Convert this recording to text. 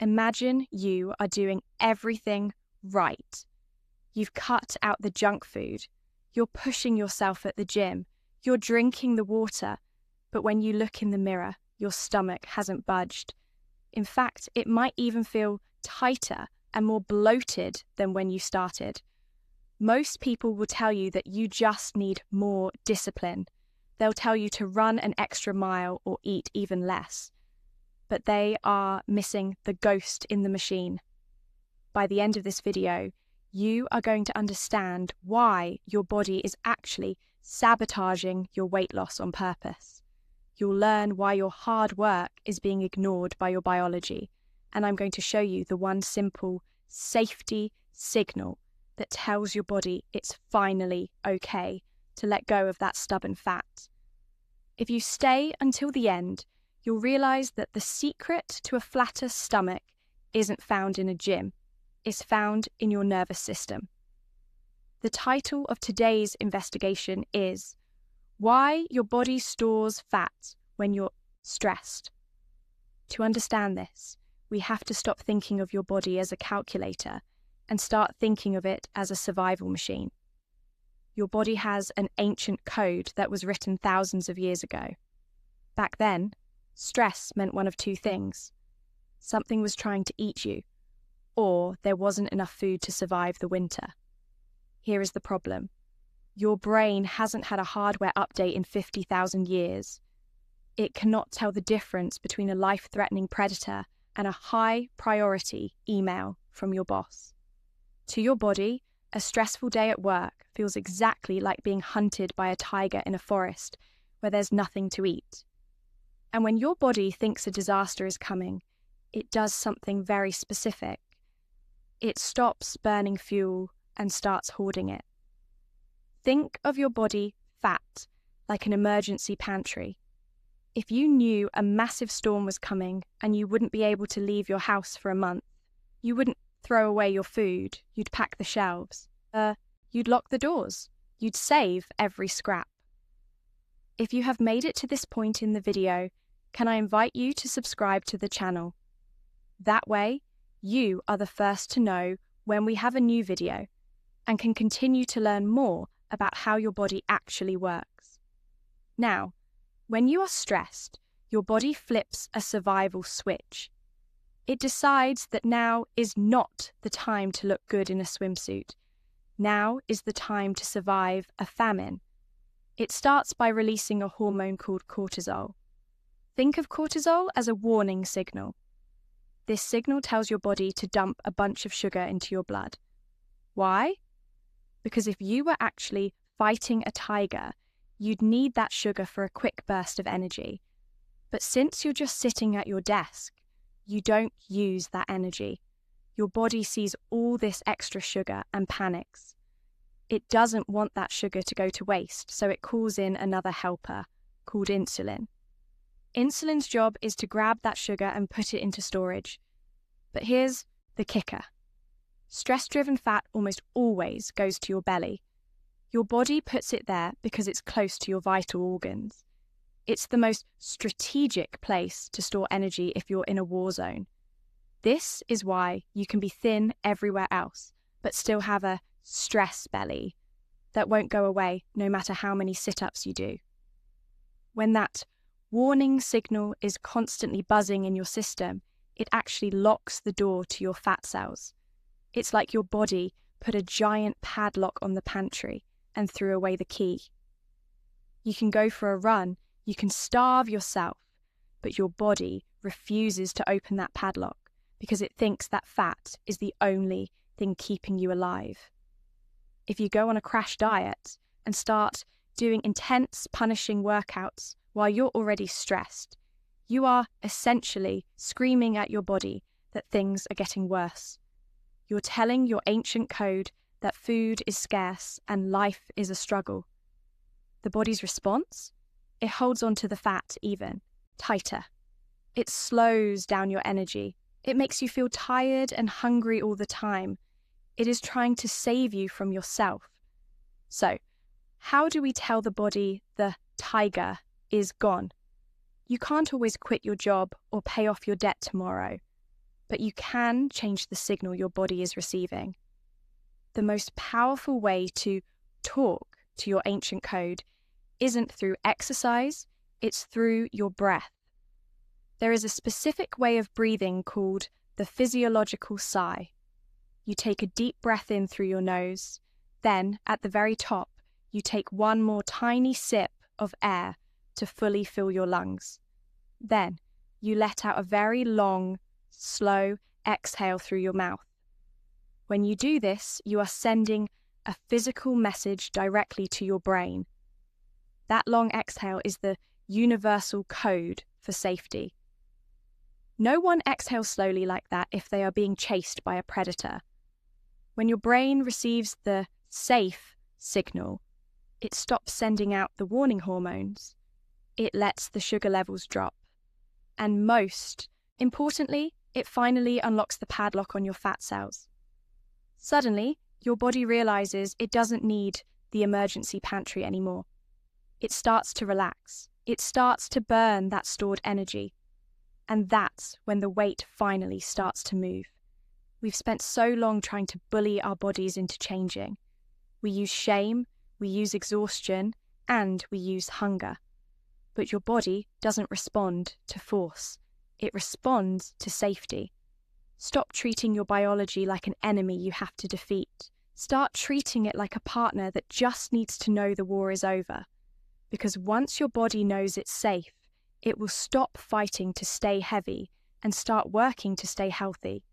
Imagine you are doing everything right. You've cut out the junk food. You're pushing yourself at the gym. You're drinking the water. But when you look in the mirror, your stomach hasn't budged. In fact, it might even feel tighter and more bloated than when you started. Most people will tell you that you just need more discipline. They'll tell you to run an extra mile or eat even less. But they are missing the ghost in the machine. By the end of this video, you are going to understand why your body is actually sabotaging your weight loss on purpose. You'll learn why your hard work is being ignored by your biology, and I'm going to show you the one simple safety signal that tells your body it's finally okay to let go of that stubborn fat. If you stay until the end, you'll realize that the secret to a flatter stomach isn't found in a gym. It's found in your nervous system. The title of today's investigation is Why Your Body Stores Fat When You're Stressed. To understand this, we have to stop thinking of your body as a calculator and start thinking of it as a survival machine. Your body has an ancient code that was written thousands of years ago. Back then, stress meant one of two things. Something was trying to eat you, or there wasn't enough food to survive the winter. Here is the problem. Your brain hasn't had a hardware update in 50,000 years. It cannot tell the difference between a life-threatening predator and a high-priority email from your boss. To your body, a stressful day at work feels exactly like being hunted by a tiger in a forest where there's nothing to eat. And when your body thinks a disaster is coming, it does something very specific. It stops burning fuel and starts hoarding it. Think of your body fat like an emergency pantry. If you knew a massive storm was coming and you wouldn't be able to leave your house for a month, you wouldn't throw away your food, you'd pack the shelves. You'd lock the doors. You'd save every scrap. If you have made it to this point in the video, can I invite you to subscribe to the channel? That way, you are the first to know when we have a new video and can continue to learn more about how your body actually works. Now, when you are stressed, your body flips a survival switch. It decides that now is not the time to look good in a swimsuit. Now is the time to survive a famine. It starts by releasing a hormone called cortisol. Think of cortisol as a warning signal. This signal tells your body to dump a bunch of sugar into your blood. Why? Because if you were actually fighting a tiger, you'd need that sugar for a quick burst of energy. But since you're just sitting at your desk, you don't use that energy. Your body sees all this extra sugar and panics. It doesn't want that sugar to go to waste, so it calls in another helper called insulin. Insulin's job is to grab that sugar and put it into storage. But here's the kicker. Stress-driven fat almost always goes to your belly. Your body puts it there because it's close to your vital organs. It's the most strategic place to store energy if you're in a war zone. This is why you can be thin everywhere else, but still have a stress belly that won't go away no matter how many sit-ups you do. When that warning signal is constantly buzzing in your system, it actually locks the door to your fat cells. It's like your body put a giant padlock on the pantry and threw away the key. You can go for a run, you can starve yourself, but your body refuses to open that padlock because it thinks that fat is the only thing keeping you alive. If you go on a crash diet and start doing intense, punishing workouts while you're already stressed, you are essentially screaming at your body that things are getting worse. You're telling your ancient code that food is scarce and life is a struggle. The body's response? It holds on to the fat even tighter. It slows down your energy. It makes you feel tired and hungry all the time. It is trying to save you from yourself. So, how do we tell the body the tiger is gone? You can't always quit your job or pay off your debt tomorrow. but you can change the signal your body is receiving. The most powerful way to talk to your ancient code isn't through exercise, it's through your breath. There is a specific way of breathing called the physiological sigh. You take a deep breath in through your nose, then, at the very top, you take one more tiny sip of air to fully fill your lungs. Then, you let out a very long, slow exhale through your mouth. When you do this, you are sending a physical message directly to your brain. That long exhale is the universal code for safety. No one exhales slowly like that if they are being chased by a predator. When your brain receives the safe signal, it stops sending out the warning hormones. It lets the sugar levels drop. And most importantly, it finally unlocks the padlock on your fat cells. Suddenly, your body realizes it doesn't need the emergency pantry anymore. It starts to relax. It starts to burn that stored energy. And that's when the weight finally starts to move. We've spent so long trying to bully our bodies into changing. We use shame, we use exhaustion, and we use hunger. But your body doesn't respond to force. It responds to safety. Stop treating your biology like an enemy you have to defeat. Start treating it like a partner that just needs to know the war is over. Because once your body knows it's safe, it will stop fighting to stay heavy and start working to stay healthy.